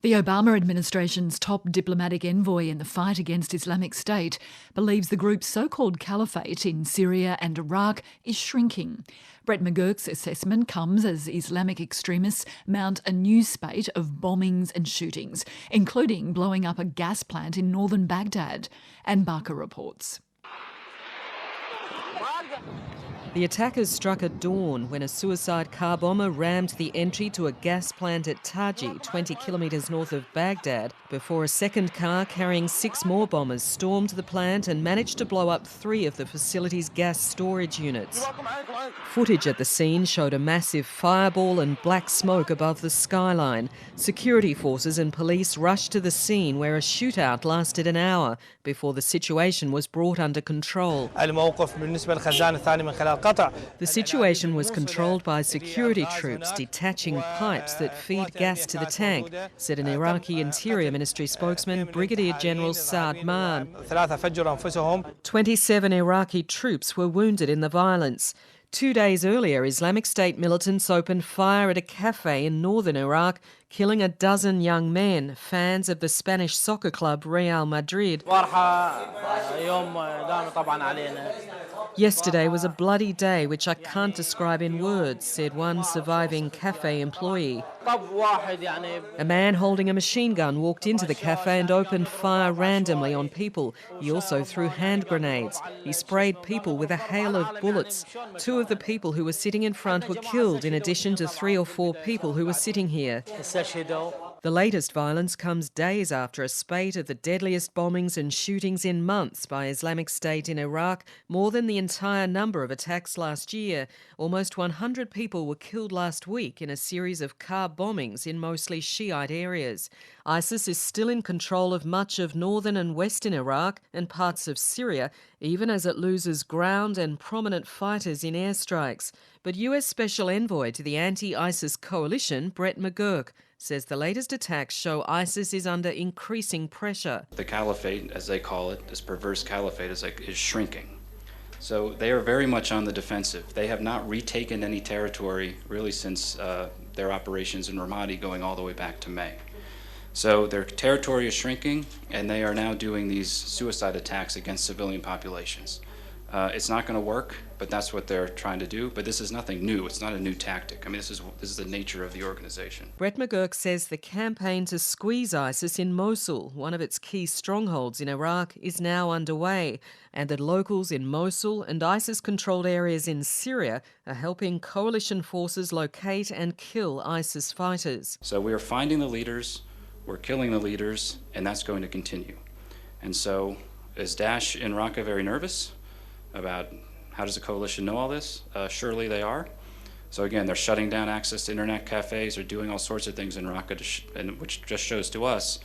The Obama administration's top diplomatic envoy in the fight against Islamic State believes the group's so-called caliphate in Syria and Iraq is shrinking. Brett McGurk's assessment comes as Islamic extremists mount a new spate of bombings and shootings, including blowing up a gas plant in northern Baghdad. And Barker reports. The attackers struck at dawn when a suicide car bomber rammed the entry to a gas plant at Taji, 20 kilometres north of Baghdad, before a second car carrying 6 more bombers stormed the plant and managed to blow up 3 of the facility's gas storage units. Footage at the scene showed a massive fireball and black smoke above the skyline. Security forces and police rushed to the scene, where a shootout lasted an hour before the situation was brought under control. The situation was controlled by security troops detaching pipes that feed gas to the tank, said an Iraqi Interior Ministry spokesman, Brigadier General Saad Maan. 27 Iraqi troops were wounded in the violence. 2 days earlier, Islamic State militants opened fire at a cafe in northern Iraq, killing a dozen young men, fans of the Spanish soccer club Real Madrid. Yesterday was a bloody day which I can't describe in words, said one surviving cafe employee. A man holding a machine gun walked into the cafe and opened fire randomly on people. He also threw hand grenades. He sprayed people with a hail of bullets. 2 of the people who were sitting in front were killed, in addition to 3 or 4 people who were sitting here. The latest violence comes days after a spate of the deadliest bombings and shootings in months by Islamic State in Iraq, more than the entire number of attacks last year. Almost 100 people were killed last week in a series of car bombings in mostly Shiite areas. ISIS is still in control of much of northern and western Iraq and parts of Syria, even as it loses ground and prominent fighters in airstrikes. But US Special Envoy to the anti-ISIS coalition, Brett McGurk, says the latest attacks show ISIS is under increasing pressure. The caliphate, as they call it, this perverse caliphate, is shrinking. So they are very much on the defensive. They have not retaken any territory really since their operations in Ramadi, going all the way back to May. So their territory is shrinking, and they are now doing these suicide attacks against civilian populations. It's not going to work, but that's what they're trying to do. But this is nothing new. It's not a new tactic. I mean, this is the nature of the organization. Brett McGurk says the campaign to squeeze ISIS in Mosul, one of its key strongholds in Iraq, is now underway, and that locals in Mosul and ISIS-controlled areas in Syria are helping coalition forces locate and kill ISIS fighters. So we are finding the leaders, we're killing the leaders, and that's going to continue. And so is Daesh in Raqqa very nervous about how does the coalition know all this? Surely they are. So again, they're shutting down access to internet cafes, they're doing all sorts of things in Raqqa, which just shows to us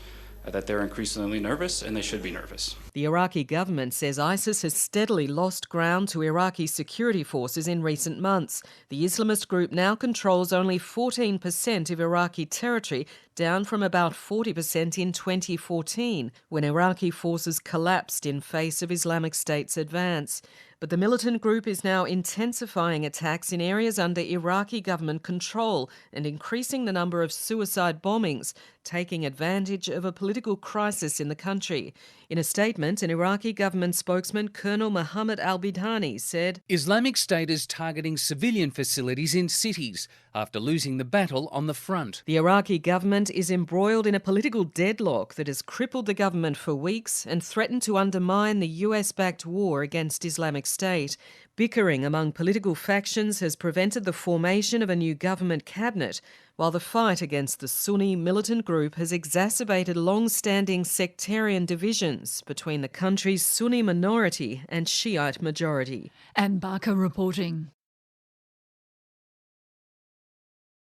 that they're increasingly nervous, and they should be nervous. The Iraqi government says ISIS has steadily lost ground to Iraqi security forces in recent months. The Islamist group now controls only 14% of Iraqi territory, down from about 40% in 2014, when Iraqi forces collapsed in face of Islamic State's advance. But the militant group is now intensifying attacks in areas under Iraqi government control and increasing the number of suicide bombings, taking advantage of a political crisis in the country. In a statement, an Iraqi government spokesman, Colonel Mohammed al-Bidhani, said, Islamic State is targeting civilian facilities in cities after losing the battle on the front. The Iraqi government is embroiled in a political deadlock that has crippled the government for weeks and threatened to undermine the US-backed war against Islamic State. Bickering among political factions has prevented the formation of a new government cabinet, while the fight against the Sunni militant group has exacerbated long-standing sectarian divisions between the country's Sunni minority and Shiite majority. And Barker reporting.